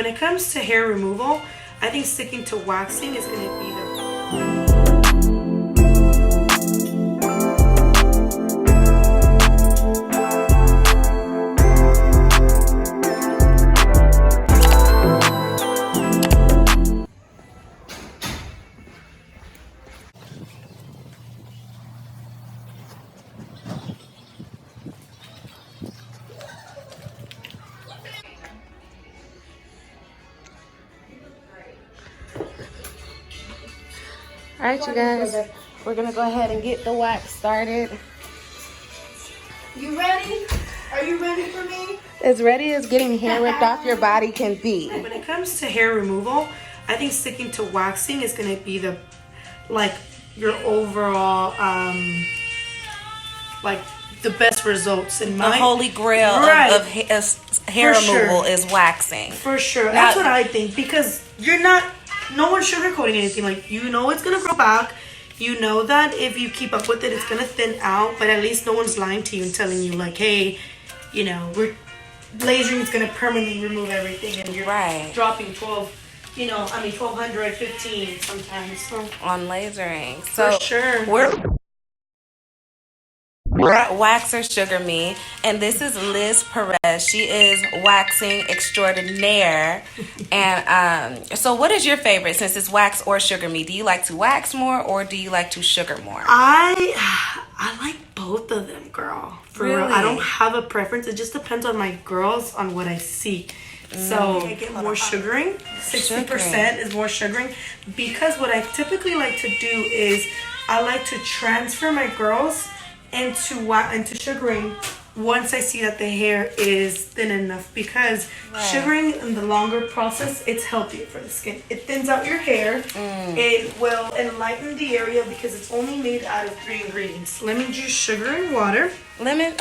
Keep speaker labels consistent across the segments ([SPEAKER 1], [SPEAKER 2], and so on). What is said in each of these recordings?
[SPEAKER 1] when it comes to hair removal, I think sticking to waxing is going to be the...
[SPEAKER 2] All right, you guys, we're gonna go ahead and get the wax started.
[SPEAKER 1] You ready? Are you ready for me?
[SPEAKER 2] As ready as getting hair ripped off your body can be.
[SPEAKER 1] When it comes to hair removal, I think sticking to waxing is going to be the, like, your overall, like, the best results in my...
[SPEAKER 2] The holy grail of hair removal is waxing.
[SPEAKER 1] For sure. That's what I think, because you're not... No one's sugarcoating anything. Like, you know it's going to grow back. You know that if you keep up with it, it's going to thin out. But at least no one's lying to you and telling you, like, hey, you know, lasering is going to permanently remove everything. And you're dropping 12, you know, I mean, 1,200, 15 sometimes. So.
[SPEAKER 2] On lasering. So
[SPEAKER 1] for sure.
[SPEAKER 2] We're at Waxer Sugar Me, and this is Liz Perez. She is waxing extraordinaire. And so what is your favorite, since it's wax or sugar me? Do you like to wax more or do you like to sugar more?
[SPEAKER 1] I like both of them, girl. For real. I don't have a preference. It just depends on my girls, on what I see. So I get more sugaring. 60% is more sugaring, because what I typically like to do is I like to transfer my girls into sugaring once I see that the hair is thin enough, because sugaring in the longer process, it's healthier for the skin. It thins out your hair. It will enlighten the area because it's only made out of 3 ingredients: lemon juice, sugar, and water.
[SPEAKER 2] Lemon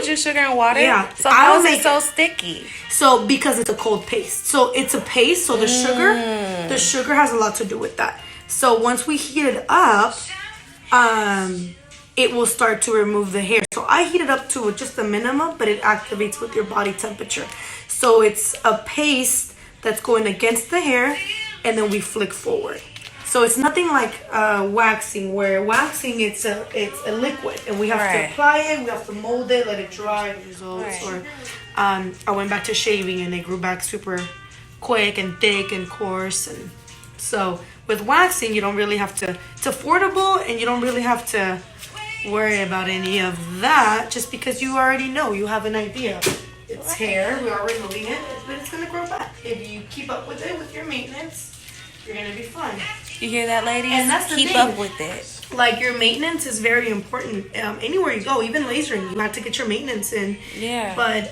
[SPEAKER 2] juice, sugar, and water?
[SPEAKER 1] Yeah.
[SPEAKER 2] So how is it so sticky?
[SPEAKER 1] So because it's a cold paste. So it's a paste, so the sugar has a lot to do with that. So once we heat it up, it will start to remove the hair. So I heat it up to just a minimum, but it activates with your body temperature. So it's a paste that's going against the hair, and then we flick forward. So it's nothing like waxing, where waxing it's a liquid, and we have to apply it, we have to mold it, let it dry. Results. Or I went back to shaving, and they grew back super quick and thick and coarse. And so with waxing, you don't really have to. It's affordable, and you don't really have to worry about any of that, just because you already know, you have an idea. It's hair, we are removing it, but it's gonna grow back. If you keep up with it with your maintenance, you're gonna be fine.
[SPEAKER 2] You hear that, ladies?
[SPEAKER 1] And that's the
[SPEAKER 2] keep
[SPEAKER 1] thing.
[SPEAKER 2] Up with it.
[SPEAKER 1] Like, your maintenance is very important. Anywhere you go, even lasering, you have to get your maintenance in.
[SPEAKER 2] Yeah.
[SPEAKER 1] But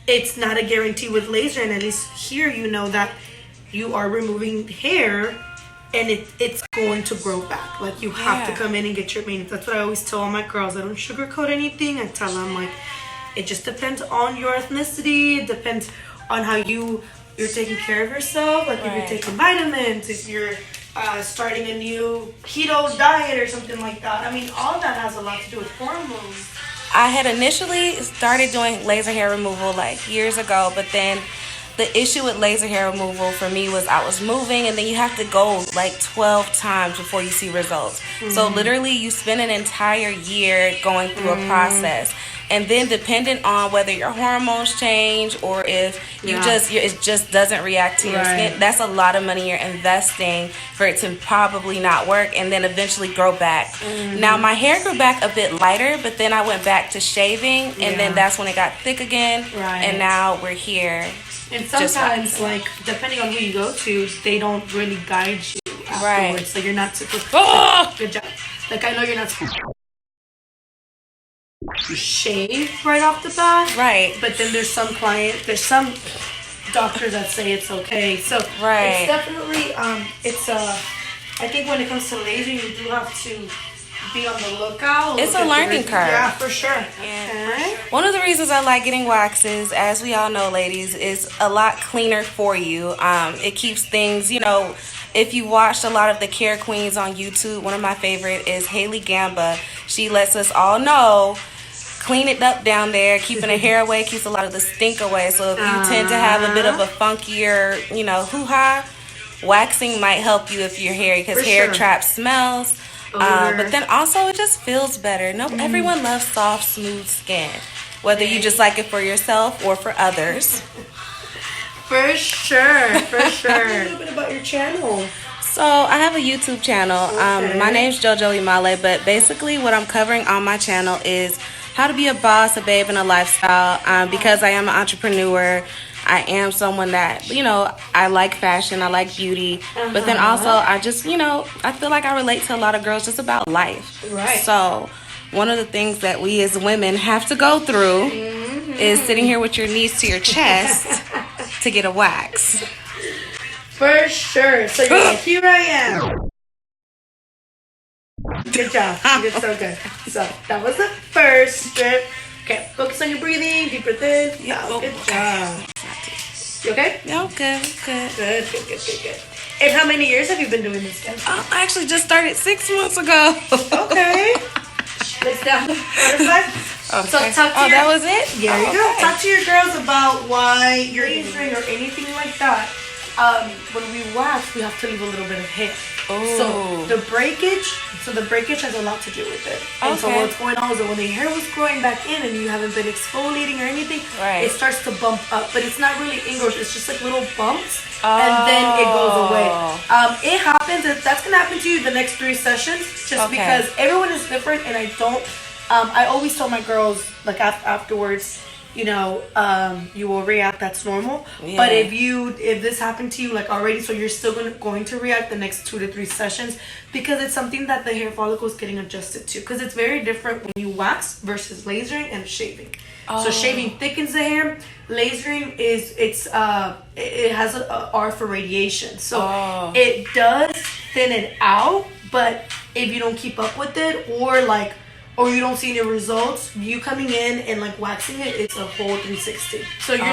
[SPEAKER 1] it's not a guarantee with lasering. At least here, you know that you are removing hair, and it's going to grow back. Like, you have to come in and get your maintenance. That's what I always tell all my girls. I don't sugarcoat anything. I tell them, like, it just depends on your ethnicity. It depends on how you're taking care of yourself. Like, if you're taking vitamins, if you're starting a new keto diet or something like that. I mean, all that has a lot to do with hormones.
[SPEAKER 2] I had initially started doing laser hair removal like years ago, but then the issue with laser hair removal for me was I was moving, and then you have to go like 12 times before you see results. So literally you spend an entire year going through a process. And then dependent on whether your hormones change or if it just doesn't react to your skin, that's a lot of money you're investing for it to probably not work and then eventually grow back. Now my hair grew back a bit lighter, but then I went back to shaving, and then that's when it got thick again. And now we're here.
[SPEAKER 1] And sometimes, like, depending on who you go to, they don't really guide you afterwards. So you're not supposed to... Good job. Like, I know you're not supposed to shave right off the bat. But then there's some doctors that say it's okay. So it's definitely, I think when it comes to laser, you do have to be on the lookout.
[SPEAKER 2] It's a learning curve.
[SPEAKER 1] Yeah, for sure.
[SPEAKER 2] One of the reasons I like getting waxes, as we all know, ladies, is a lot cleaner for you. It keeps things, you know, if you watched a lot of the care queens on YouTube, one of my favorite is Haley Gamba. She lets us all know clean it up down there. Keeping the hair away keeps a lot of the stink away. So if you tend to have a bit of a funkier, hoo-ha, waxing might help you if you're hairy, because hair traps smells. But then also it just feels better. Everyone loves soft, smooth skin, whether you just like it for yourself or for others.
[SPEAKER 1] For sure. Tell me a little bit about your channel.
[SPEAKER 2] So I have a YouTube channel. My name's JoJo Imaoo, but basically what I'm covering on my channel is how to be a boss, a babe, and a lifestyle. Because I am an entrepreneur, I am someone that, I like fashion, I like beauty, but then also I just, I feel like I relate to a lot of girls just about life.
[SPEAKER 1] Right.
[SPEAKER 2] So one of the things that we as women have to go through is sitting here with your knees to your chest to get a wax.
[SPEAKER 1] For sure. So you're like, here I am. Good job. You did so good. So that was the first strip. Okay, focus on your breathing. Deep breath in. Yeah, good job. You okay?
[SPEAKER 2] Yeah, I'm good.
[SPEAKER 1] Good. And how many years have you been doing this, guys?
[SPEAKER 2] I actually just started 6 months ago.
[SPEAKER 1] Okay. Let's down the butterfly.
[SPEAKER 2] Okay.
[SPEAKER 1] So talk to
[SPEAKER 2] that was it?
[SPEAKER 1] There you go. Talk to your girls about why you're injuring or anything like that. When we wax, we have to leave a little bit of hair. So the breakage has a lot to do with it. And so what's going on is that when the hair was growing back in and you haven't been exfoliating or anything, it starts to bump up. But it's not really ingrows. It's just like little bumps. And then it goes away. It happens. That's going to happen to you the next 3 sessions just because everyone is different. And I always tell my girls, like afterwards, you will react. That's normal. Yeah. But if this happened to you like already, so you're still going to react the next 2 to 3 sessions, because it's something that the hair follicle is getting adjusted to, because it's very different when you wax versus lasering and shaving. So shaving thickens the hair. Lasering it has a R for radiation, so it does thin it out. But if you don't keep up with it, or you don't see any results, you coming in and like waxing it, it's a whole 360. So you're